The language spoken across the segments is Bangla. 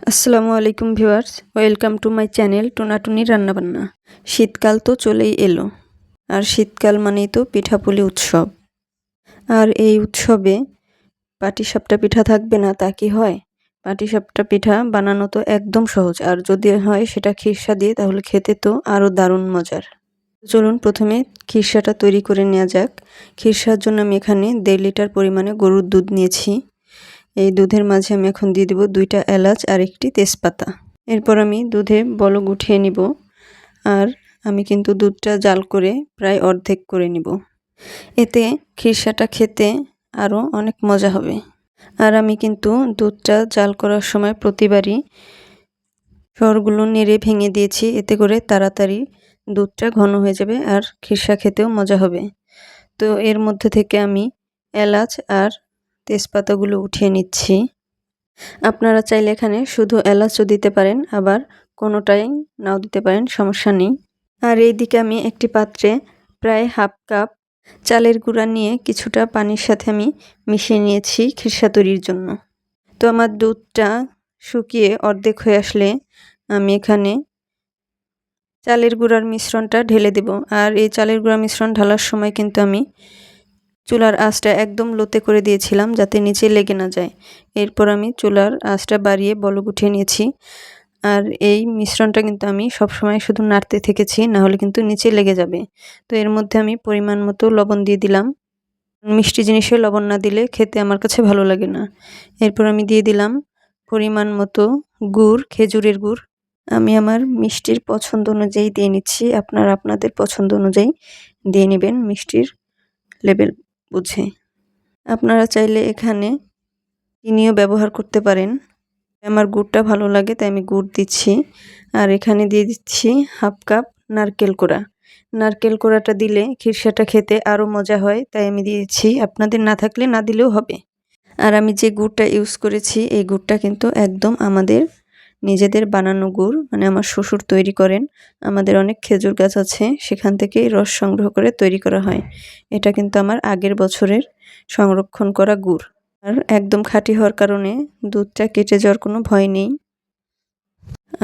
আসসালামু আলাইকুম viewers, welcome to my channel Tonatuni Rannabanna. শীতকাল তো চলেই এলো, আর শীতকাল মানেই তো পিঠাপুলি উৎসব। আর এই উৎসবে পাটিসাপটা পিঠা থাকবে না তা কি হয়? পাটিসাপটা পিঠা বানানো তো একদম সহজ, আর যদি হয় সেটা খিরসা দিয়ে, তাহলে খেতে তো আরও দারুণ মজার। চলুন প্রথমে খিরসাটা তৈরি করে নেওয়া যাক। খিরসার জন্য আমি এখানে 1.5 লিটার পরিমাণে গরুর দুধ নিয়েছি। এই দুধের মাঝে আমি এখন দিয়ে দেব 2টা এলাচ আর একটি তেজপাতা। এরপর আমি দুধে বলক উঠিয়ে নিব, আর আমি কিন্তু দুধটা জাল করে প্রায় অর্ধেক করে নিব। এতে খিরসাটা খেতে আরও অনেক মজা হবে। আর আমি কিন্তু দুধটা জাল করার সময় প্রতিবারই সরগুলো নেড়ে ভেঙে দিয়েছি, এতে করে তাড়াতাড়ি দুধটা ঘন হয়ে যাবে আর খিরসা খেতেও মজা হবে। তো এর মধ্যে থেকে আমি এলাচ আর তেজপাতাগুলো উঠিয়ে নিচ্ছি। আপনারা চাইলে এখানে শুধু এলাচও দিতে পারেন, আবার কোনোটাই নাও দিতে পারেন, সমস্যা নেই। আর এইদিকে আমি একটি পাত্রে প্রায় হাফ কাপ চালের গুঁড়া নিয়ে কিছুটা পানির সাথে আমি মিশিয়ে নিয়েছি খিরসা তৈরির জন্য। তো আমার দুধটা শুকিয়ে অর্ধেক হয়ে আসলে আমি এখানে চালের গুঁড়ার মিশ্রণটা ঢেলে দেব। আর এই চালের গুঁড়া মিশ্রণ ঢালার সময় কিন্তু আমি চুলার আঁচটা একদম লোতে করে দিয়েছিলাম, যাতে নিচে লেগে না যায়। এরপর আমি চুলার আঁচটা বাড়িয়ে বলক উঠিয়ে নিয়েছি। আর এই মিশ্রণটা কিন্তু আমি সবসময় শুধু নাড়তে থেকেছি, না হলে কিন্তু নিচে লেগে যাবে। তো এর মধ্যে আমি পরিমাণ মতো লবণ দিয়ে দিলাম। মিষ্টি জিনিসে লবণ না দিলে খেতে আমার কাছে ভালো লাগে না। এরপর আমি দিয়ে দিলাম পরিমাণ মতো গুড়, খেজুরের গুড়। আমি আমার মিষ্টির পছন্দ অনুযায়ী দিয়ে নিচ্ছি, আপনারা আপনাদের পছন্দ অনুযায়ী দিয়ে নেবেন মিষ্টির লেভেল বুঝে। আপনারা চাইলে এখানে চিনিও ব্যবহার করতে পারেন। আমার গুড়টা ভালো লাগে তাই আমি গুড় দিচ্ছি। আর এখানে দিয়ে দিচ্ছি হাফ কাপ নারকেল কোড়া। নারকেল কোড়াটা দিলে খিরসাটা খেতে আরও মজা হয়, তাই আমি দিয়েছি। আপনাদের না থাকলে না দিলেও হবে। আর আমি যে গুড়টা ইউজ করেছি, এই গুড়টা কিন্তু একদম আমাদের নিজেদের বানানো গুড়, মানে আমার শ্বশুর তৈরি করেন। আমাদের অনেক খেজুর গাছ আছে, সেখান থেকেই রস সংগ্রহ করে তৈরি করা হয়। এটা কিন্তু আমার আগের বছরের সংরক্ষণ করা গুড়। আর একদম খাঁটি হওয়ার কারণে দুধটা কেটে যাওয়ার কোনো ভয় নেই।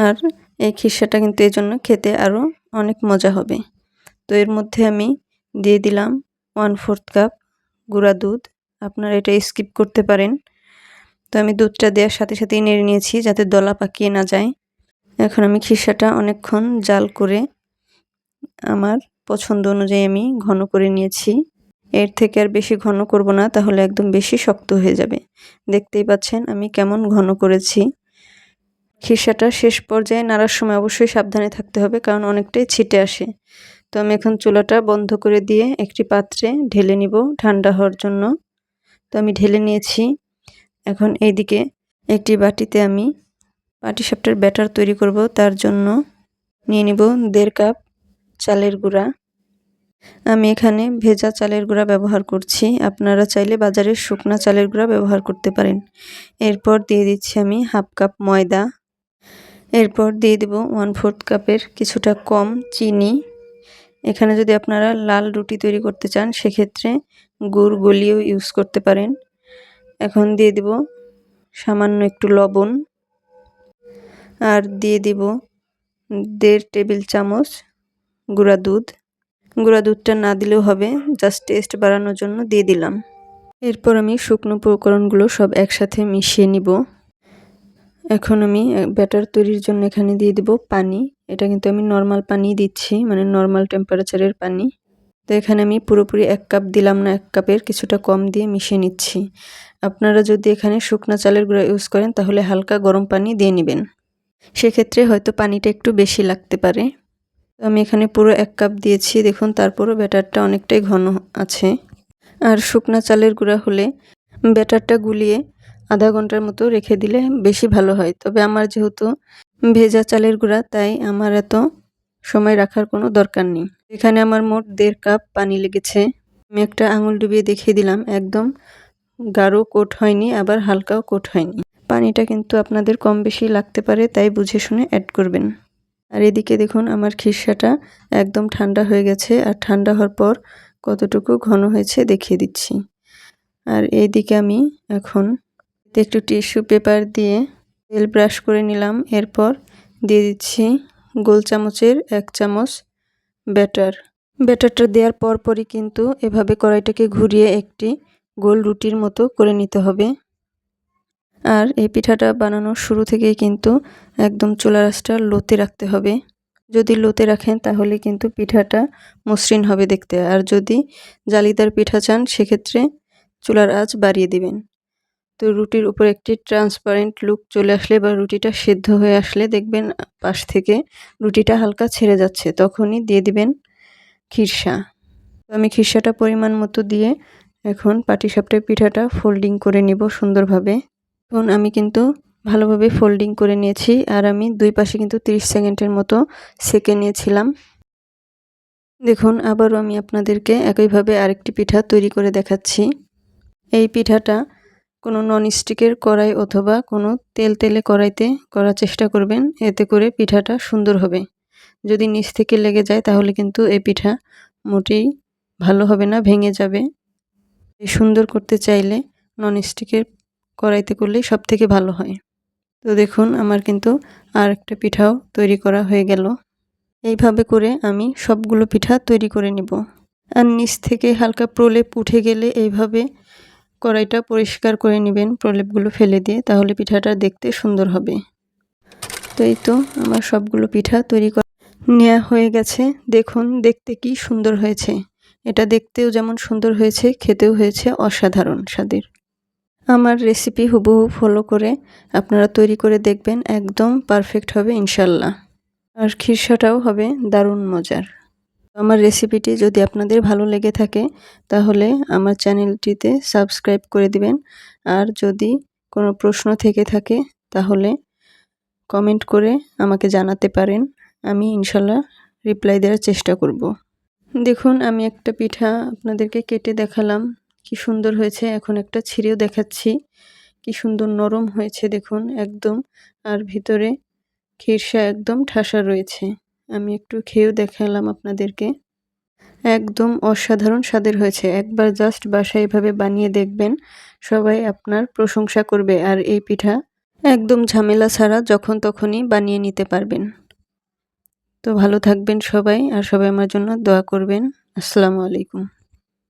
আর এই খিরসাটা কিন্তু এই জন্য খেতে আরও অনেক মজা হবে। তো এর মধ্যে আমি দিয়ে দিলাম 1/4 কাপ গুঁড়া দুধ। আপনারা এটা স্কিপ করতে পারেন। তো আমি দুধটা দেওয়ার সাথে সাথেই নেড়ে নিয়েছি, যাতে দলা পাকিয়ে না যায়। এখন আমি খিরসাটা অনেকক্ষণ জাল করে আমার পছন্দ অনুযায়ী আমি ঘন করে নিয়েছি। এর থেকে আর বেশি ঘন করব না, তাহলে একদম বেশি শক্ত হয়ে যাবে। দেখতেই পাচ্ছেন আমি কেমন ঘন করেছি। খিরসাটা শেষ পর্যায়ে নাড়ার সময় অবশ্যই সাবধানে থাকতে হবে, কারণ অনেকটাই ছিটে আসে। তো আমি এখন চুলাটা বন্ধ করে দিয়ে একটি পাত্রে ঢেলে নিব ঠান্ডা হওয়ার জন্য। তো আমি ঢেলে নিয়েছি। এখন এইদিকে একটি বাটিতে আমি পাটিসাপটার ব্যাটার তৈরি করব, তার জন্য নিয়ে নিব 1.5 কাপ চালের গুঁড়া। আমি এখানে ভেজা চালের গুঁড়া ব্যবহার করছি, আপনারা চাইলে বাজারের শুকনা চালের গুঁড়া ব্যবহার করতে পারেন। এরপর দিয়ে দিচ্ছি আমি হাফ কাপ ময়দা। এরপর দিয়ে দেব 1/4 কাপের কিছুটা কম চিনি। এখানে যদি আপনারা লাল রুটি তৈরি করতে চান, সেক্ষেত্রে গুড় গলিয়েও ইউজ করতে পারেন। এখন দিয়ে দেব সামান্য একটু লবণ, আর দিয়ে দিব 1.5 টেবিল চামচ গুঁড়া দুধ। গুঁড়া দুধটা না দিলেও হবে, জাস্ট টেস্ট বাড়ানোর জন্য দিয়ে দিলাম। এরপর আমি শুকনো উপকরণগুলো সব একসাথে মিশিয়ে নিব। এখন আমি ব্যাটার তৈরির জন্য এখানে দিয়ে দেব পানি। এটা কিন্তু আমি নর্মাল পানি দিচ্ছি, মানে নর্মাল টেম্পারেচারের পানি। তো এখানে আমি পুরোপুরি 1 কাপ দিলাম না, 1 কাপের কিছুটা কম দিয়ে মিশিয়ে নিচ্ছি। আপনারা যদি এখানে শুকনা চালের গুঁড়া ইউজ করেন, তাহলে হালকা গরম পানি দিয়ে নেবেন। সেক্ষেত্রে হয়তো পানিটা একটু বেশি লাগতে পারে। আমি এখানে পুরো 1 কাপ দিয়েছি, দেখুন তারপরও ব্যাটারটা অনেকটাই ঘন আছে। আর শুকনা চালের গুঁড়া হলে ব্যাটারটা গুলিয়ে আধা ঘন্টার মতো রেখে দিলে বেশি ভালো হয়। তবে আমার যেহেতু ভেজা চালের গুঁড়া, তাই আমার এত সময় রাখার কোনো দরকার নেই। এখানে আমার মোট 1.5 কাপ পানি লেগেছে। আমি একটা আঙুল ডুবিয়ে দেখিয়ে দিলাম, একদম গাঢ় কোট হয়নি, আবার হালকাও কোট হয়নি। পানিটা কিন্তু আপনাদের কম বেশি লাগতে পারে, তাই বুঝে শুনে অ্যাড করবেন। আর এদিকে দেখুন আমার খিরসাটা একদম ঠান্ডা হয়ে গেছে, আর ঠান্ডা হওয়ার পর কতটুকু ঘন হয়েছে দেখিয়ে দিচ্ছি। আর এইদিকে আমি এখন একটু টিস্যু পেপার দিয়ে তেল ব্রাশ করে নিলাম। এরপর দিয়ে দিচ্ছি গোল চামচের 1 চামচ ব্যাটার। ব্যাটারটা দেওয়ার পরপরই কিন্তু এভাবে কড়াইটাকে ঘুরিয়ে একটি গোল রুটির মতো করে নিতে হবে। আর এই পিঠাটা বানানোর শুরু থেকেই কিন্তু একদম চুলার আঁচটা লোতে রাখতে হবে। যদি লোতে রাখেন তাহলে কিন্তু পিঠাটা মসৃণ হবে দেখতে। আর যদি জালিদার পিঠা চান সেক্ষেত্রে চুলার আঁচ বাড়িয়ে দিবেন। তো রুটির উপর একটি ট্রান্সপারেন্ট লুক চলে আসলে বা রুটিটা সিদ্ধ হয়ে আসলে দেখবেন পাশ থেকে রুটিটা হালকা ছেড়ে যাচ্ছে, তখনই দিয়ে দিবেন খিরসা। আমি খিরসাটা পরিমাণ মতো দিয়ে এখন পাটিসাপটার পিঠাটা ফোল্ডিং করে নিব সুন্দরভাবে। এখন আমি কিন্তু ভালোভাবে ফোল্ডিং করে নিয়েছি আর আমি দুই পাশে কিন্তু 30 সেকেন্ডের মতো সেঁকে নিয়েছিলাম। দেখুন আবারও আমি আপনাদেরকে একইভাবে আরেকটি পিঠা তৈরি করে দেখাচ্ছি। এই পিঠাটা কোনো ননস্টিকের কড়াই অথবা কোনো তেলে কড়াইতে করার চেষ্টা করবেন, এতে করে পিঠাটা সুন্দর হবে। যদি নিচ থেকে লেগে যায় তাহলে কিন্তু এই পিঠা মোটেই ভালো হবে না, ভেঙে যাবে। সুন্দর করতে চাইলে ননস্টিকের কড়াইতে করলেই সবথেকে ভালো হয়। তো দেখুন আমার কিন্তু আর একটা পিঠাও তৈরি করা হয়ে গেল। এইভাবে করে আমি সবগুলো পিঠা তৈরি করে নিব। আর নিচ থেকে হালকা প্রলেপ উঠে গেলে এইভাবে কড়াইটা পরিষ্কার করে নেবেন প্রলেপগুলো ফেলে দিয়ে, তাহলে পিঠাটা দেখতে সুন্দর হবে। তো এই তো আমার সবগুলো পিঠা তৈরি নেওয়া হয়ে গেছে। দেখুন দেখতে কি সুন্দর হয়েছে। এটা দেখতেও যেমন সুন্দর হয়েছে, খেতেও হয়েছে অসাধারণ স্বাদের। আমার রেসিপি হুবহু ফলো করে আপনারা তৈরি করে দেখবেন, একদম পারফেক্ট হবে ইনশাল্লাহ। আর খিরসাটাও হবে দারুণ মজার। আমার রেসিপিটি যদি আপনাদের ভালো লেগে থাকে তাহলে আমার চ্যানেলটিতে সাবস্ক্রাইব করে দিবেন। আর যদি কোনো প্রশ্ন থেকে থাকে তাহলে কমেন্ট করে আমাকে জানাতে পারেন, আমি ইনশাল্লাহ রিপ্লাই দেওয়ার চেষ্টা করব। দেখুন আমি একটা পিঠা আপনাদেরকে কেটে দেখালাম, কি সুন্দর হয়েছে। এখন একটা ছিঁড়েও দেখাচ্ছি, কি সুন্দর নরম হয়েছে দেখুন একদম। আর ভিতরে খিরসা একদম ঠাসা রয়েছে। আমি একটু খেয়েও দেখালাম আপনাদেরকে, একদম অসাধারণ স্বাদের হয়েছে। একবার জাস্ট বাসায় এভাবে বানিয়ে দেখবেন, সবাই আপনার প্রশংসা করবে। আর এই পিঠা একদম ঝামেলা ছাড়া যখন তখনই বানিয়ে নিতে পারবেন। তো ভালো থাকবেন সবাই, আর সবাই আমার জন্য দোয়া করবেন। আসসালামু আলাইকুম।